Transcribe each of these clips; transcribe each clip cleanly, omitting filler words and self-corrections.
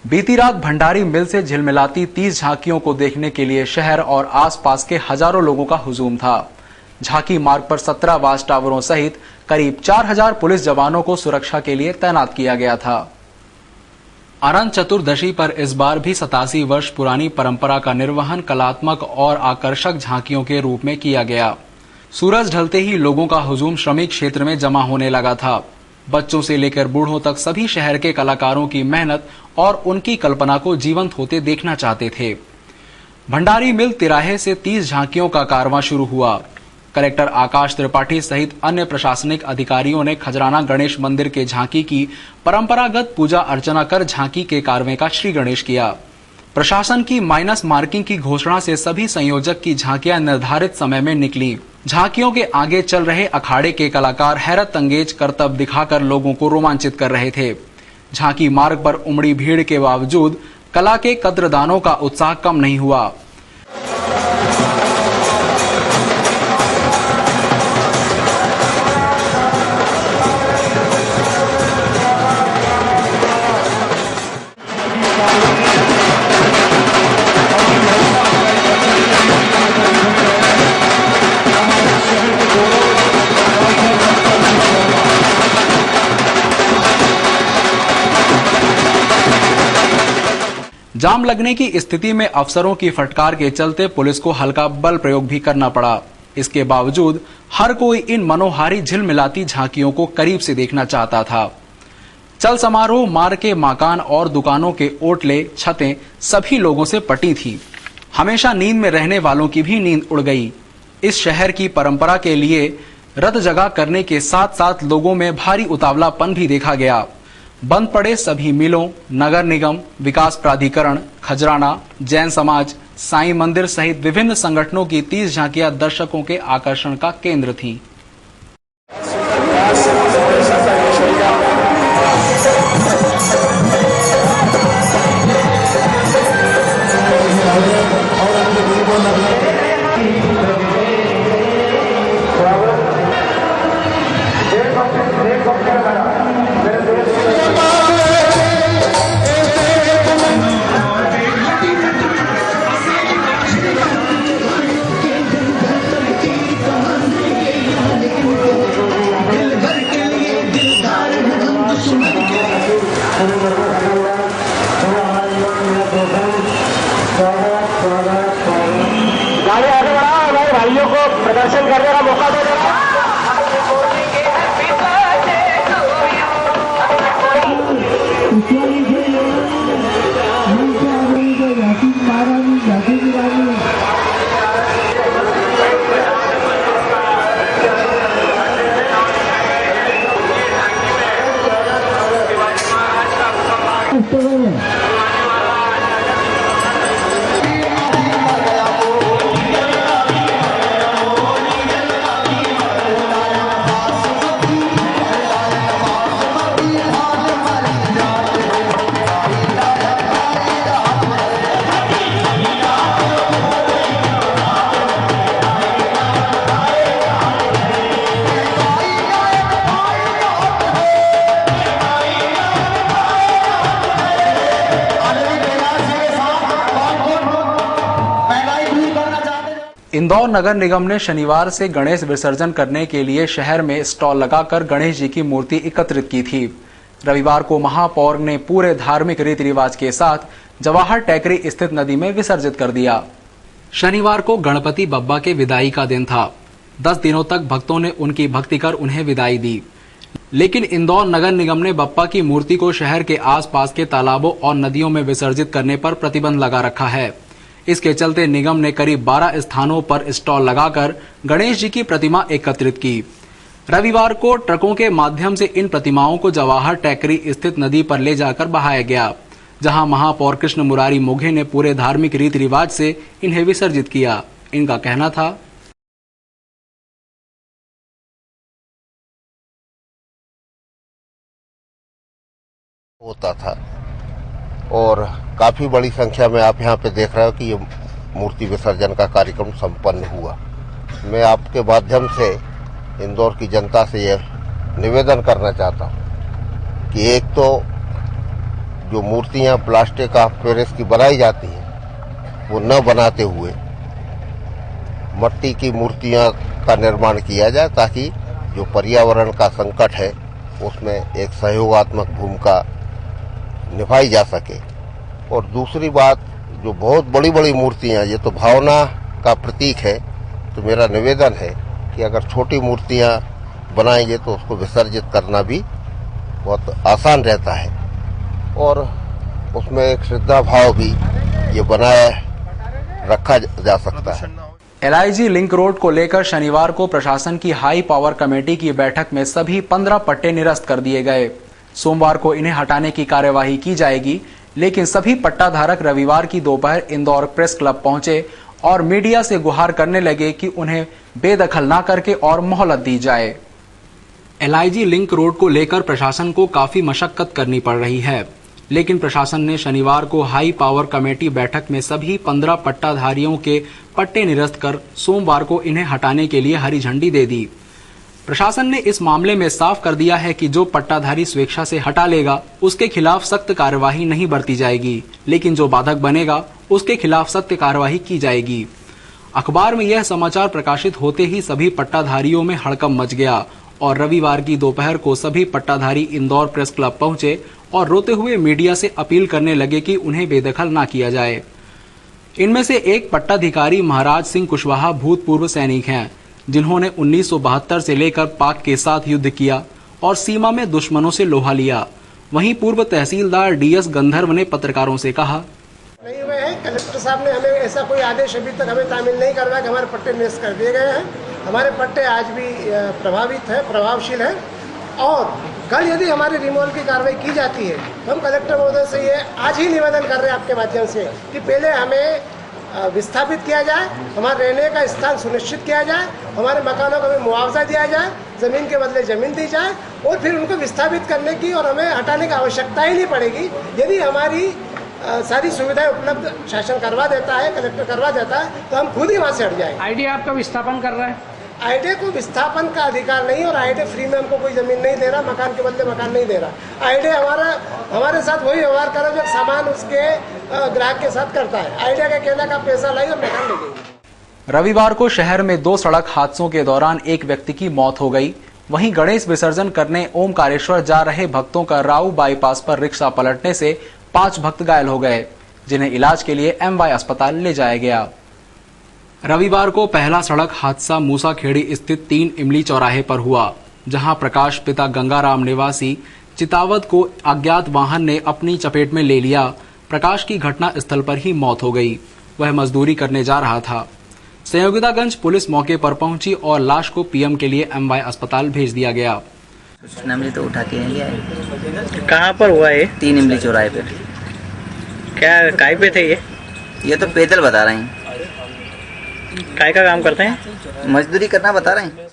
बीती रात भंडारी मिल से झिलमिलाती 30 झांकियों को देखने के लिए शहर और आसपास के हजारों लोगों का हुजूम था। झांकी मार्ग पर 17 वाच टावरों सहित करीब 4000 पुलिस जवानों को सुरक्षा के लिए तैनात किया गया था। अनंत चतुर्दशी पर इस बार भी 87 वर्ष पुरानी परंपरा का निर्वहन कलात्मक और आकर्षक झांकियों के रूप में किया गया। सूरज ढलते ही लोगों का हुजूम श्रमिक क्षेत्र में जमा होने लगा था। बच्चों से लेकर बूढ़ों तक सभी शहर के कलाकारों की मेहनत और उनकी कल्पना को जीवंत होते देखना चाहते थे। भंडारी मिल तिराहे से 30 झांकियों का कारवां शुरू हुआ। कलेक्टर आकाश त्रिपाठी सहित अन्य प्रशासनिक अधिकारियों ने खजराना गणेश मंदिर के झांकी की परंपरागत पूजा अर्चना कर झांकी के कारवें का श्री गणेश किया। प्रशासन की माइनस मार्किंग की घोषणा से सभी संयोजक की झांकियां निर्धारित समय में निकली। झांकियों के आगे चल रहे अखाड़े के कलाकार हैरत अंगेज करतब दिखाकर लोगों को रोमांचित कर रहे थे। झांकी मार्ग पर उमड़ी भीड़ के बावजूद कला के कद्रदानों का उत्साह कम नहीं हुआ। जाम लगने की स्थिति में अफसरों की फटकार के चलते पुलिस को हल्का बल प्रयोग भी करना पड़ा। इसके बावजूद हर कोई इन मनोहारी झिलमिलाती झांकियों को करीब से देखना चाहता था। चल समारोह मार्ग के मकान और दुकानों के ओटले छतें सभी लोगों से पटी थी। हमेशा नींद में रहने वालों की भी नींद उड़ गई। इस शहर की परंपरा के लिए रत जगा करने के साथ साथ लोगों में भारी उतावलापन भी देखा गया। बंद पड़े सभी मिलों, नगर निगम, विकास प्राधिकरण, खजराना, जैन समाज, साईं मंदिर सहित विभिन्न संगठनों की 30 झांकियां दर्शकों के आकर्षण का केंद्र थीं। गाड़ी आगे बढ़ाओ, हमारे भाइयों को प्रदर्शन करने का मौका दो। इंदौर नगर निगम ने शनिवार से गणेश विसर्जन करने के लिए शहर में स्टॉल लगाकर गणेश जी की मूर्ति एकत्रित की थी। रविवार को महापौर ने पूरे धार्मिक रीति रिवाज के साथ जवाहर टेकरी स्थित नदी में विसर्जित कर दिया। शनिवार को गणपति बप्पा के विदाई का दिन था। 10 दिनों तक भक्तों ने उनकी भक्ति कर उन्हें विदाई दी, लेकिन इंदौर नगर निगम ने बप्पा की मूर्ति को शहर के आसपास के तालाबों और नदियों में विसर्जित करने पर प्रतिबंध लगा रखा है। इसके चलते निगम ने करीब 12 स्थानों पर स्टॉल लगाकर गणेश जी की प्रतिमा एकत्रित की। रविवार को ट्रकों के माध्यम से इन प्रतिमाओं को जवाहर टेकरी स्थित नदी पर ले जाकर बहाया गया, जहां महापौर कृष्ण मुरारी मोघे ने पूरे धार्मिक रीति रिवाज से इन्हें विसर्जित किया। इनका कहना था, होता था और काफी बड़ी संख्या में आप यहाँ पे देख रहे हो कि ये मूर्ति विसर्जन का कार्यक्रम संपन्न हुआ। मैं आपके माध्यम से इंदौर की जनता से यह निवेदन करना चाहता हूँ कि एक तो जो मूर्तियां प्लास्टिक ऑफ पेरिस की बनाई जाती हैं वो न बनाते हुए मट्टी की मूर्तियां का निर्माण किया जाए, ताकि जो पर्यावरण का संकट है उसमें एक सहयोगात्मक भूमिका निभाई जा सके। और दूसरी बात, जो बहुत बड़ी बड़ी मूर्तियां, ये तो भावना का प्रतीक है, तो मेरा निवेदन है कि अगर छोटी मूर्तियां बनाएंगे तो उसको विसर्जित करना भी बहुत आसान रहता है और उसमें एक श्रद्धा भाव भी ये बनाए रखा जा सकता है। LIG लिंक रोड को लेकर शनिवार को प्रशासन की हाई पावर कमेटी की बैठक में सभी 15 पट्टे निरस्त कर दिए गए। सोमवार को इन्हें हटाने की कार्यवाही की जाएगी, लेकिन सभी पट्टाधारक रविवार की दोपहर इंदौर प्रेस क्लब पहुंचे और मीडिया से गुहार करने लगे कि उन्हें बेदखल न करके और मोहलत दी जाए। LIG लिंक रोड को लेकर प्रशासन को काफी मशक्कत करनी पड़ रही है, लेकिन प्रशासन ने शनिवार को हाई पावर कमेटी बैठक में सभी 15 पट्टाधारियों के पट्टे निरस्त कर सोमवार को इन्हें हटाने के लिए हरी झंडी दे दी। प्रशासन ने इस मामले में साफ कर दिया है कि जो पट्टाधारी स्वेच्छा से हटा लेगा उसके खिलाफ सख्त कार्यवाही नहीं बरती जाएगी, लेकिन जो बाधक बनेगा उसके खिलाफ सख्त कार्यवाही की जाएगी। अखबार में यह समाचार प्रकाशित होते ही सभी पट्टाधारियों में हड़कंप मच गया और रविवार की दोपहर को सभी पट्टाधारी इंदौर प्रेस क्लब पहुंचे और रोते हुए मीडिया से अपील करने लगे कि उन्हें बेदखल ना किया जाए। इनमें से एक पट्टाधिकारी महाराज सिंह कुशवाहा भूतपूर्व सैनिक हैं, जिन्होंने 1972 से लेकर पाक के साथ युद्ध किया और सीमा में दुश्मनों से लोहा लिया। वहीं पूर्व तहसीलदार DS गंधर्व ने पत्रकारों से कहा, नहीं हुए हैं। कलेक्टर साहब ने हमें ऐसा कोई आदेश अभी तक हमें तामील नहीं करवाया कि हमारे पट्टे निरस्त कर दिए गए हैं। हमारे पट्टे आज भी प्रभावित है, प्रभावशील है और कल यदि हमारी रिमूवल की कार्रवाई की जाती है तो हम कलेक्टर महोदय से ये आज ही निवेदन कर रहे हैं आपके माध्यम से कि पहले हमें विस्थापित किया जाए, हमारे रहने का स्थान सुनिश्चित किया जाए, हमारे मकानों को भी मुआवजा दिया जाए, ज़मीन के बदले ज़मीन दी जाए और फिर उनको विस्थापित करने की और हमें हटाने की आवश्यकता ही नहीं पड़ेगी। यदि हमारी सारी सुविधाएं उपलब्ध शासन करवा देता है, कलेक्टर करवा देता है, तो हम खुद ही वहाँ से हट जाएंगे। आईडी आपका विस्थापन कर रहा है? आईडी को विस्थापन का अधिकार नहीं और आईडी फ्री में हमको कोई जमीन नहीं दे रहा, मकान के बदले मकान नहीं दे रहा। आईडी हमारे साथ वही व्यवहार करो जो सामान उसके ग्राहक के साथ करता है। आईडी का कहना का पैसा लाई और मकान ले देंगे। रविवार को शहर में 2 सड़क हादसों के दौरान एक व्यक्ति की मौत हो गई। वहीं गणेश विसर्जन करने ओमकारेश्वर जा रहे भक्तों का राऊ बाईपास पर रिक्शा पलटने से 5 भक्त घायल हो गए, जिन्हें इलाज के लिए MY अस्पताल ले जाया गया। रविवार को पहला सड़क हादसा मूसाखेड़ी स्थित 3 इमली चौराहे पर हुआ, जहां प्रकाश पिता गंगाराम निवासी चितावत को अज्ञात वाहन ने अपनी चपेट में ले लिया। प्रकाश की घटना स्थल पर ही मौत हो गई। वह मजदूरी करने जा रहा था। संयोगितागंज पुलिस मौके पर पहुंची और लाश को PM के लिए MY अस्पताल भेज दिया गया। मुझे तो उठा के नहीं आए। कहाँ पर हुआ ये? 3 इमली चौराहे पे। क्या काय पे थे ये तो पैदल बता रहे हैं। काय का काम करते हैं? मजदूरी करना बता रहे हैं।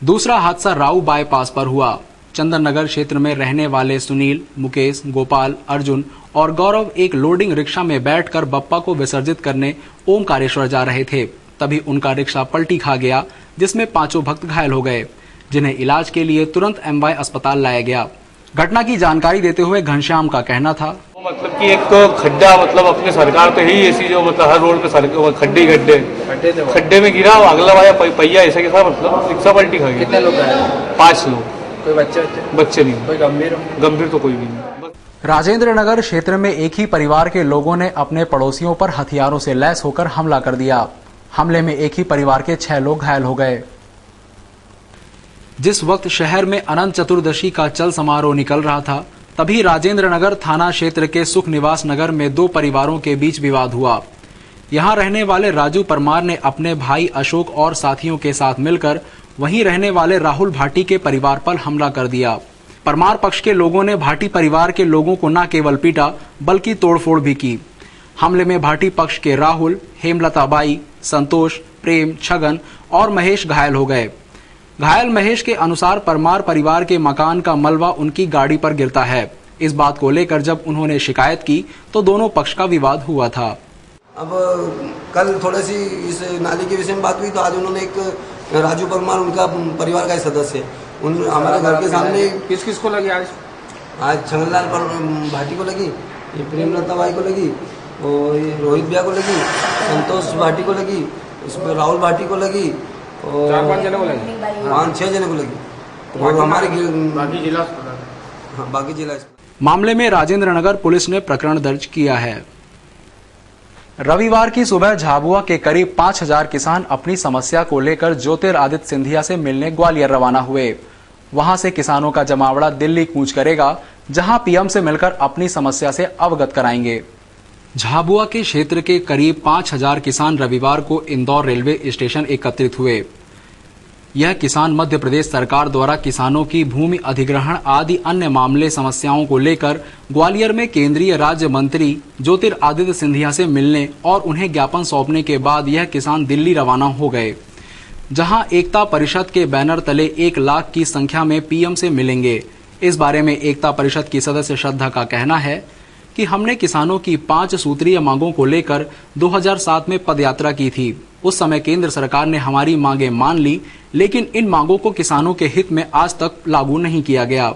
दूसरा हादसा राऊ बाईपास पर हुआ। चंदन नगर क्षेत्र में रहने वाले सुनील, मुकेश, गोपाल, अर्जुन और गौरव एक लोडिंग रिक्शा में बैठकर बप्पा को विसर्जित करने ओमकारेश्वर जा रहे थे। तभी उनका रिक्शा पलटी खा गया, जिसमें 5 भक्त घायल हो गए, जिन्हें इलाज के लिए तुरंत MY अस्पताल लाया गया। घटना की जानकारी देते हुए घनश्याम का कहना था, मतलब कि एक तो खड्डा, मतलब अपने सरकार तो ही ऐसी जो मतलब हर रोड पे खड्डे में गिरा, अगला वाला पहिया ऐसा के साथ मतलब रिक्शा पलटी खा गई। कितने लोग हैं? 5 लोग। कोई बच्चे नहीं, कोई गंभीर तो कोई भी नहीं। राजेंद्र नगर क्षेत्र में एक ही परिवार के लोगों ने अपने पड़ोसियों पर हथियारों से लैस होकर हमला कर दिया। हमले में एक ही परिवार के 6 लोग घायल हो गए। जिस वक्त शहर में अनंत चतुर्दशी का चल समारोह निकल रहा था, तभी राजेंद्र नगर थाना क्षेत्र के सुख निवास नगर में 2 परिवारों के बीच विवाद हुआ। यहां रहने वाले राजू परमार ने अपने भाई अशोक और साथियों के साथ मिलकर वहीं रहने वाले राहुल भाटी के परिवार पर हमला कर दिया। परमार पक्ष के लोगों ने भाटी परिवार के लोगों को न केवल पीटा बल्कि तोड़फोड़ भी की। हमले में भाटी पक्ष के राहुल, हेमलता बाई, संतोष, प्रेम, छगन और महेश घायल हो गए। घायल महेश के अनुसार परमार परिवार के मकान का मलबा उनकी गाड़ी पर गिरता है। इस बात को लेकर जब उन्होंने शिकायत की तो दोनों पक्ष का विवाद हुआ था। अब कल थोड़ी सी इस नाली के विषय में बात हुई तो आज उन्होंने एक राजू परमार, उनका परिवार का सदस्य, उन हमारे घर के सामने किस को लगी आज? छगनलाल भाटी को लगी ये प्रेमलता बाई को लगी और ये रोहित भैया को लगी, संतोष भाटी को लगी, इसमें राहुल भाटी को लगी और 4-5 जनों को लगी, 5-6 जने को लगी और हमारे बाकी जिला अस्पताल। मामले में राजेंद्र नगर पुलिस ने प्रकरण दर्ज किया है। रविवार की सुबह झाबुआ के करीब 5000 किसान अपनी समस्या को लेकर ज्योतिरादित्य सिंधिया से मिलने ग्वालियर रवाना हुए। वहां से किसानों का जमावड़ा दिल्ली कूच करेगा, जहां पीएम से मिलकर अपनी समस्या से अवगत कराएंगे। झाबुआ के क्षेत्र के करीब 5000 किसान रविवार को इंदौर रेलवे स्टेशन एकत्रित हुए। यह किसान मध्य प्रदेश सरकार द्वारा किसानों की भूमि अधिग्रहण आदि अन्य मामले समस्याओं को लेकर ग्वालियर में केंद्रीय राज्य मंत्री ज्योतिरादित्य सिंधिया से मिलने और उन्हें ज्ञापन सौंपने के बाद यह किसान दिल्ली रवाना हो गए, जहां एकता परिषद के बैनर तले 1 लाख की संख्या में पीएम से मिलेंगे। इस बारे में एकता परिषद की सदस्य श्रद्धा का कहना है कि हमने किसानों की 5 सूत्रीय मांगों को लेकर 2007 में पदयात्रा की थी। उस समय केंद्र सरकार ने हमारी मांगें मान ली, लेकिन इन मांगों को किसानों के हित में आज तक लागू नहीं किया गया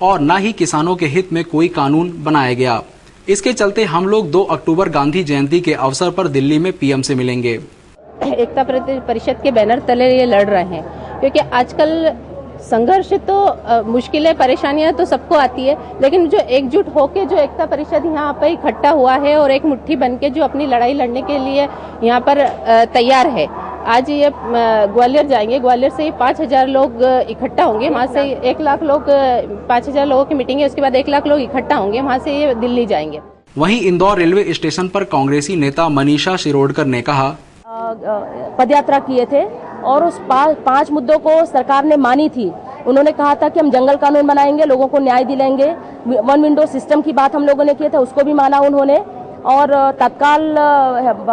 और न ही किसानों के हित में कोई कानून बनाया गया। इसके चलते हम लोग 2 अक्टूबर गांधी जयंती के अवसर पर दिल्ली में पीएम से मिलेंगे। एकता परिषद के बैनर तले ये लड़ रहे हैं, क्योंकि आजकल संघर्ष तो मुश्किलें परेशानियां तो सबको आती है, लेकिन जो एकजुट होके जो एकता परिषद यहाँ पर इकट्ठा हुआ है और एक मुट्ठी बनके जो अपनी लड़ाई लड़ने के लिए यहाँ पर तैयार है। आज ये ग्वालियर जाएंगे, ग्वालियर से 5000 लोग इकट्ठा होंगे, वहाँ से 1 लाख लोग 5000 लोगों की मीटिंग है, उसके बाद 1 लाख लोग इकट्ठा होंगे, वहाँ से ये दिल्ली जाएंगे। वहीं इंदौर रेलवे स्टेशन पर कांग्रेसी नेता मनीषा शिरोडकर ने कहा, पदयात्रा किए थे और उस 5 मुद्दों को सरकार ने मानी थी। उन्होंने कहा था कि हम जंगल कानून बनाएंगे, लोगों को न्याय दिलाएंगे। 1 विंडो सिस्टम की बात हम लोगों ने किया था, उसको भी माना उन्होंने। और तत्काल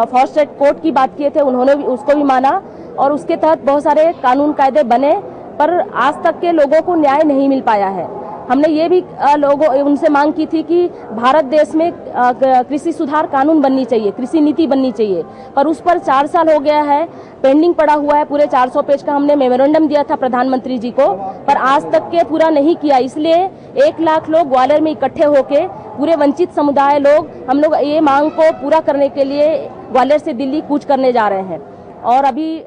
फॉरेस्ट कोर्ट की बात किए थे, उन्होंने भी उसको भी माना। और उसके तहत बहुत सारे कानून कायदे बने, पर आज तक के लोगों को न्याय नहीं मिल पाया है। हमने ये भी लोगों उनसे मांग की थी कि भारत देश में कृषि सुधार कानून बननी चाहिए, कृषि नीति बननी चाहिए, पर उस पर 4 साल हो गया है, पेंडिंग पड़ा हुआ है। पूरे 400 पेज का हमने मेमोरेंडम दिया था प्रधानमंत्री जी को, पर आज तक के पूरा नहीं किया। इसलिए 1 लाख लोग ग्वालियर में इकट्ठे होके पूरे वंचित समुदाय लोग हम लोग ये मांग को पूरा करने के लिए ग्वालियर से दिल्ली कूच करने जा रहे हैं। और अभी